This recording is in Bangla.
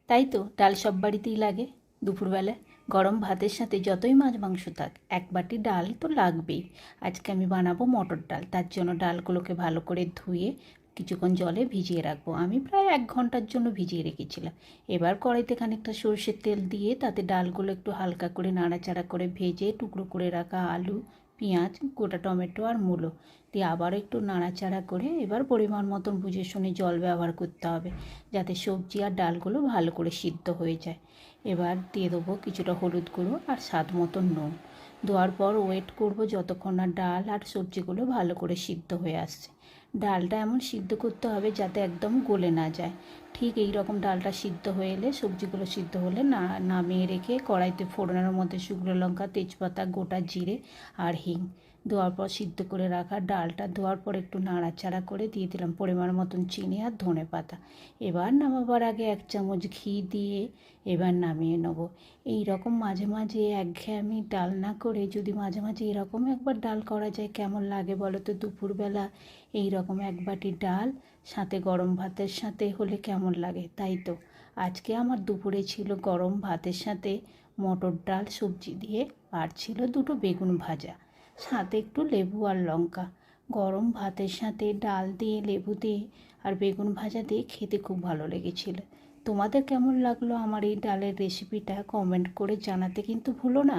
তাই তো, ডাল সব বাড়িতেই লাগে দুপুরবেলায়। গরম ভাতের সাথে যতই মাছ মাংস থাক, এক বাটি ডাল তো লাগবেই। আজকে আমি বানাবো মটর ডাল। তার জন্য ডালগুলোকে ভালো করে ধুয়ে কিছুক্ষণ জলে ভিজিয়ে রাখবো। আমি প্রায় 1 ঘন্টার জন্য ভিজিয়ে রেখেছিলাম। এবার কড়াইতে খানিকটা সর্ষের তেল দিয়ে তাতে ডালগুলো একটু হালকা করে নাড়াচাড়া করে ভেজে টুকরো করে রাখা আলু, পেঁয়াজ, গোটা টমেটো আর মূলো দিয়ে আবারও একটু নাড়াচাড়া করে এবার পরিমাণ মতন বুঝে শুনে জল ব্যবহার করতে হবে, যাতে সবজি আর ডালগুলো ভালো করে সিদ্ধ হয়ে যায়। এবার দিয়ে দেবো কিছুটা হলুদ গুঁড়ো আর স্বাদ মতন নুন। দেওয়ার পর ওয়েট করব যতক্ষণ না ডাল আর সবজিগুলো ভালো করে সিদ্ধ হয়ে আসছে। ডালটা এমন সিদ্ধ করতে হবে যাতে একদম গলে না যায়। ঠিক এই রকম ডালটা সিদ্ধ হয়ে এলে, সবজিগুলো সিদ্ধ হলে নামিয়ে রেখে কড়াইতে ফোড়নের মধ্যে শুকনো লঙ্কা, তেজপাতা, গোটা জিরে আর হিং দেওয়ার পর সিদ্ধ করে রাখা ডালটা দেওয়ার পর একটু নাড়াচাড়া করে দিয়ে দিলাম পরিমাণ মতন চিনি আর ধনে পাতা। এবার নামাবার আগে 1 চামচ ঘি দিয়ে এবার নামিয়ে নেব। এই রকম মাঝে মাঝে একঘেয়েমি ডাল না করে যদি মাঝে মাঝে এরকম একবার ডাল করা যায় কেমন লাগে বলো তো? দুপুরবেলা এই রকম এক বাটি ডাল সাথে গরম ভাতের সাথে হলে কেমন লাগে? তাই তো আজকে আমার দুপুরে ছিল গরম ভাতের সাথে মটর ডাল সবজি দিয়ে, আর ছিল 2টো বেগুন ভাজা, সাথে একটু লেবু আর লঙ্কা। গরম ভাতের সাথে ডাল দিয়ে, লেবু দিয়ে আর বেগুন ভাজা দিয়ে খেতে খুব ভালো লেগেছিল। তোমাদের কেমন লাগলো আমার এই ডালের রেসিপিটা কমেন্ট করে জানাতে কিন্তু ভুলো না।